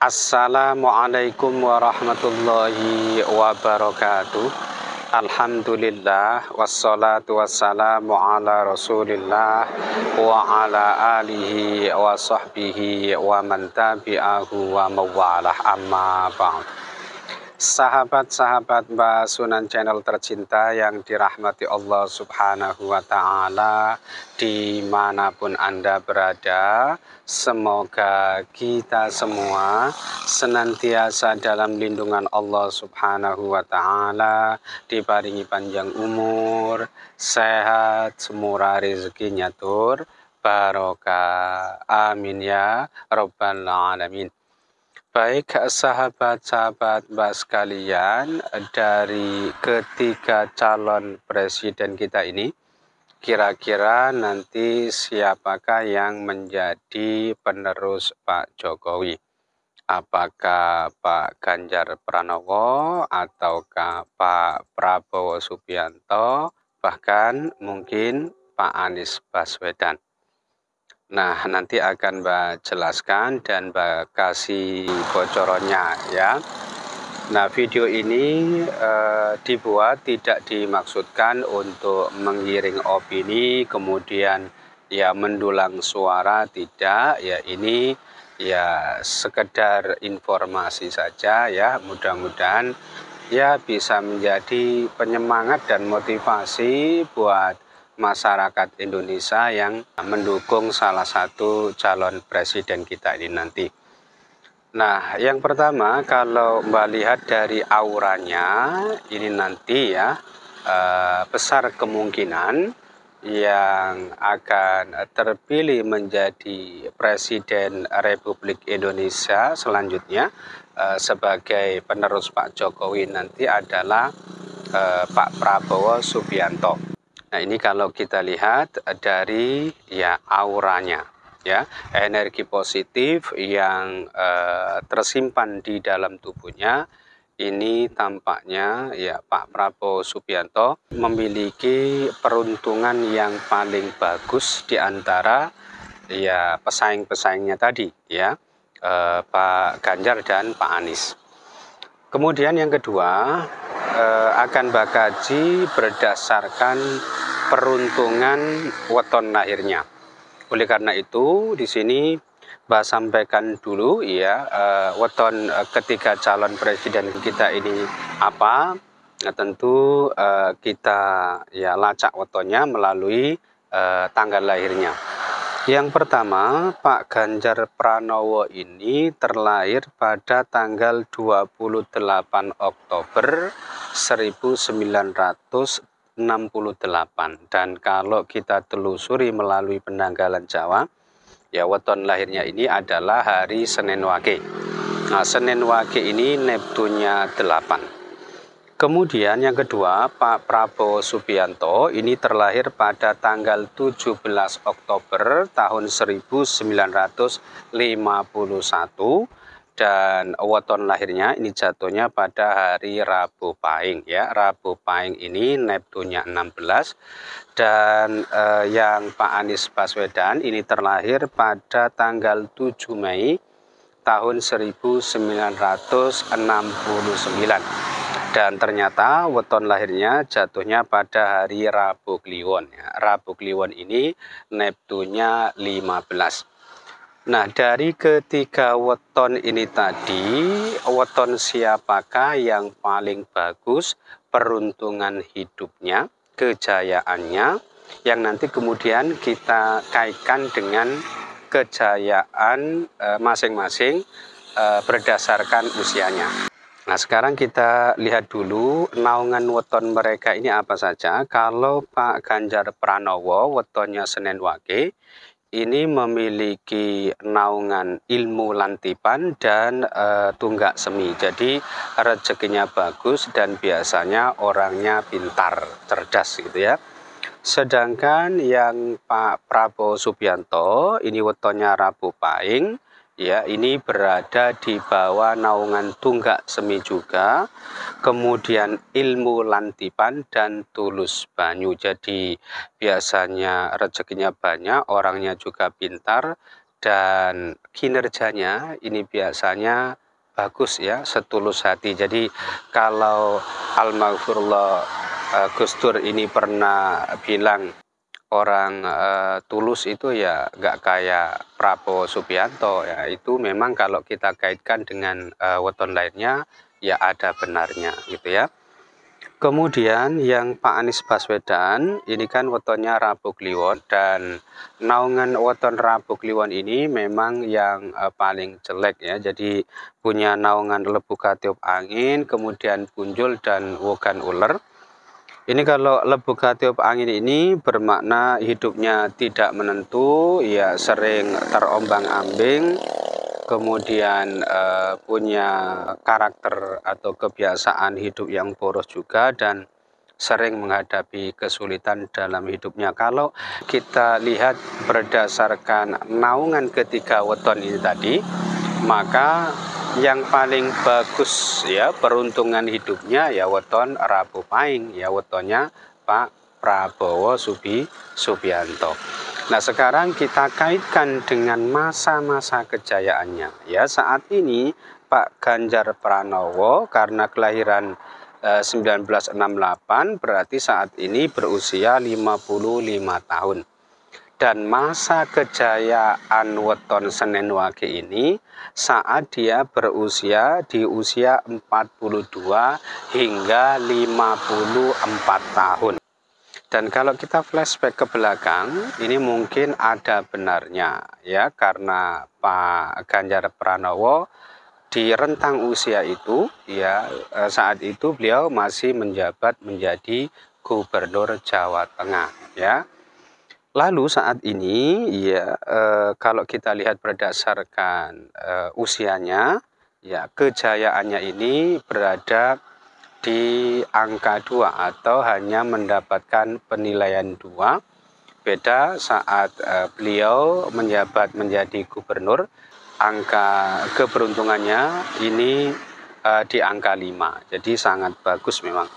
Assalamualaikum warahmatullahi wabarakatuh. Alhamdulillah wassalatu wassalamu ala rasulillah wa ala alihi wa sahbihi wa man tabi'ahu wa mawalah amma ba'd. Sahabat-sahabat Mbak Sunan Channel tercinta yang dirahmati Allah Subhanahu wa Ta'ala, dimanapun Anda berada, semoga kita semua senantiasa dalam lindungan Allah Subhanahu wa Ta'ala, diparingi panjang umur, sehat, semurah rezekinya tur, barokah. Amin ya Rabbal Alamin. Baik sahabat-sahabat Mbak sekalian, dari ketiga calon presiden kita ini, kira-kira nanti siapakah yang menjadi penerus Pak Jokowi? Apakah Pak Ganjar Pranowo ataukah Pak Prabowo Subianto, bahkan mungkin Pak Anies Baswedan? Nah, nanti akan Mbak jelaskan dan Mbak kasih bocorannya ya. Nah, video ini dibuat tidak dimaksudkan untuk menggiring opini, kemudian ya mendulang suara, tidak. Ya ini ya sekedar informasi saja ya. Mudah-mudahan ya bisa menjadi penyemangat dan motivasi buat masyarakat Indonesia yang mendukung salah satu calon presiden kita ini nanti. Nah, yang pertama kalau Mbak lihat dari auranya ini nanti ya besar kemungkinan yang akan terpilih menjadi Presiden Republik Indonesia selanjutnya sebagai penerus Pak Jokowi nanti adalah Pak Prabowo Subianto. Nah, ini kalau kita lihat dari ya auranya ya, energi positif yang tersimpan di dalam tubuhnya ini tampaknya ya Pak Prabowo Subianto memiliki peruntungan yang paling bagus di antara ya pesaing-pesaingnya tadi ya, Pak Ganjar dan Pak Anies. Kemudian yang kedua akan bakaji berdasarkan peruntungan weton lahirnya. Oleh karena itu di sini Mbak sampaikan dulu ya weton ketiga calon presiden kita ini apa. Nah, tentu kita ya lacak wetonnya melalui tanggal lahirnya. Yang pertama, Pak Ganjar Pranowo ini terlahir pada tanggal 28 Oktober 1968 dan kalau kita telusuri melalui penanggalan Jawa, ya weton lahirnya ini adalah hari Senin Wage. Nah, Senin Wage ini Neptunya 8. Kemudian yang kedua, Pak Prabowo Subianto ini terlahir pada tanggal 17 Oktober tahun 1951 dan weton lahirnya ini jatuhnya pada hari Rabu Pahing ya. Rabu Pahing ini Neptunya 16 dan yang Pak Anies Baswedan ini terlahir pada tanggal 7 Mei tahun 1969. Dan ternyata weton lahirnya jatuhnya pada hari Rabu Kliwon. Ya. Rabu Kliwon ini Neptunya 15. Nah, dari ketiga weton ini tadi, weton siapakah yang paling bagus peruntungan hidupnya, kejayaannya, yang nanti kemudian kita kaitkan dengan kejayaan masing-masing berdasarkan usianya. Nah, sekarang kita lihat dulu naungan weton mereka ini apa saja. Kalau Pak Ganjar Pranowo wetonnya Senin Wage ini memiliki naungan ilmu lantipan dan tunggak semi. Jadi rezekinya bagus dan biasanya orangnya pintar, cerdas gitu ya. Sedangkan yang Pak Prabowo Subianto ini wetonnya Rabu Pahing. Ya, ini berada di bawah naungan tunggak semi juga, kemudian ilmu lantipan dan tulus banyu. Jadi biasanya rezekinya banyak, orangnya juga pintar dan kinerjanya ini biasanya bagus ya, setulus hati. Jadi kalau almarhumullah Gus Dur ini pernah bilang orang tulus itu ya nggak kayak Prabowo Subianto ya, itu memang kalau kita kaitkan dengan weton lainnya ya ada benarnya gitu ya. Kemudian yang Pak Anies Baswedan ini kan wetonnya Rabu Kliwon, dan naungan weton Rabu Kliwon ini memang yang paling jelek ya. Jadi punya naungan lebu katiup angin, kemudian punjul dan wogan uler. Ini kalau lebu katiup angin ini bermakna hidupnya tidak menentu, ya sering terombang-ambing, kemudian punya karakter atau kebiasaan hidup yang boros juga, dan sering menghadapi kesulitan dalam hidupnya. Kalau kita lihat berdasarkan naungan ketiga weton ini tadi, maka yang paling bagus ya peruntungan hidupnya ya weton Rabu Pahing, ya wetonnya Pak Prabowo Subianto. Nah, sekarang kita kaitkan dengan masa-masa kejayaannya. Ya, saat ini Pak Ganjar Pranowo karena kelahiran 1968 berarti saat ini berusia 55 tahun. Dan masa kejayaan weton Senen Wage ini saat dia berusia di usia 42 hingga 54 tahun. Dan kalau kita flashback ke belakang, ini mungkin ada benarnya ya, karena Pak Ganjar Pranowo di rentang usia itu ya, saat itu beliau masih menjabat menjadi Gubernur Jawa Tengah ya. Lalu saat ini ya, kalau kita lihat berdasarkan usianya ya, kejayaannya ini berada di angka 2 atau hanya mendapatkan penilaian 2. Beda saat beliau menjabat menjadi gubernur, angka keberuntungannya ini di angka 5. Jadi sangat bagus memang.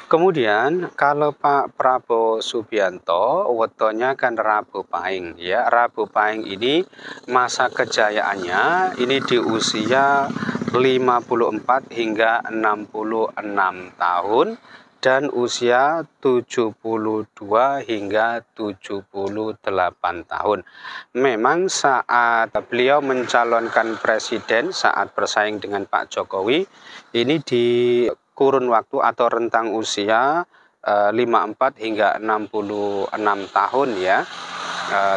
Kemudian kalau Pak Prabowo Subianto wetonnya kan Rabu Pahing ya. Rabu Pahing ini masa kejayaannya ini di usia 54 hingga 66 tahun dan usia 72 hingga 78 tahun. Memang saat beliau mencalonkan presiden saat bersaing dengan Pak Jokowi ini di kurun waktu atau rentang usia 54 hingga 66 tahun ya,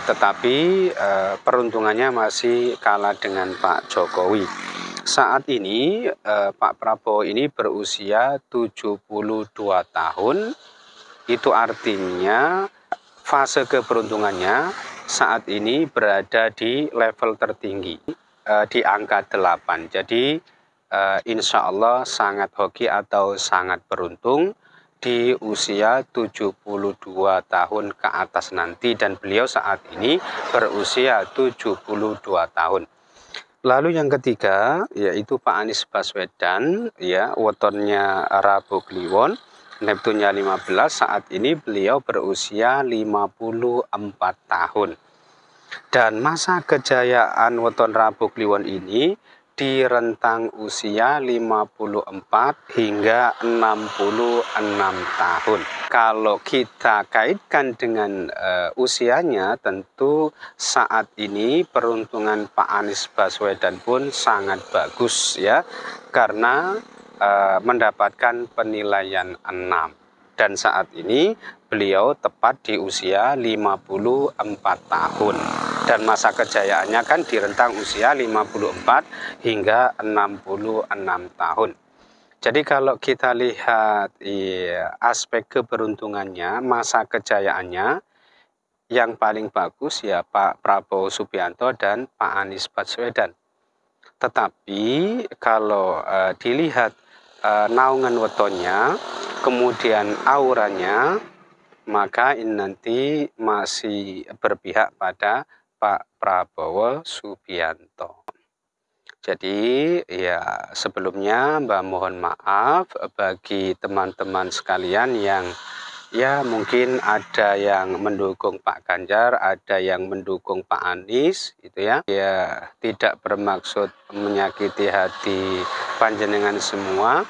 tetapi peruntungannya masih kalah dengan Pak Jokowi. Saat ini Pak Prabowo ini berusia 72 tahun, itu artinya fase keberuntungannya saat ini berada di level tertinggi di angka 8. Jadi insya Allah sangat hoki atau sangat beruntung di usia 72 tahun ke atas nanti, dan beliau saat ini berusia 72 tahun. Lalu yang ketiga yaitu Pak Anies Baswedan ya, wetonnya Rabu Kliwon, Neptunnya 15, saat ini beliau berusia 54 tahun. Dan masa kejayaan weton Rabu Kliwon ini di rentang usia 54 hingga 66 tahun. Kalau kita kaitkan dengan usianya, tentu saat ini peruntungan Pak Anies Baswedan pun sangat bagus ya, karena mendapatkan penilaian 6. Dan saat ini beliau tepat di usia 54 tahun. Dan masa kejayaannya kan di rentang usia 54 hingga 66 tahun. Jadi kalau kita lihat aspek keberuntungannya, masa kejayaannya, yang paling bagus ya Pak Prabowo Subianto dan Pak Anies Baswedan. Tetapi kalau dilihat naungan wetonnya, kemudian auranya, maka ini nanti masih berpihak pada Pak Prabowo Subianto. Jadi ya sebelumnya Mbak mohon maaf bagi teman-teman sekalian yang Ya, mungkin ada yang mendukung Pak Ganjar, ada yang mendukung Pak Anies, gitu ya. Ya, tidak bermaksud menyakiti hati panjenengan semua,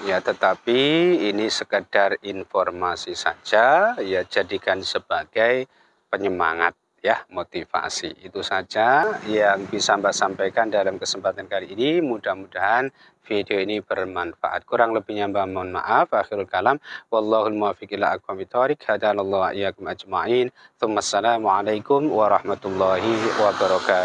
ya, tetapi ini sekedar informasi saja, ya, jadikan sebagai penyemangat, ya, motivasi. Itu saja yang bisa Mbak sampaikan dalam kesempatan kali ini. Mudah-mudahan video ini bermanfaat. Kurang lebihnya Mbak mohon maaf. Akhirul kalam. Wallahul muwaffiq ila aqwamit thoriq. Hadanallahu wa iyyakum ajma'in. Assalamualaikum warahmatullahi wabarakatuh.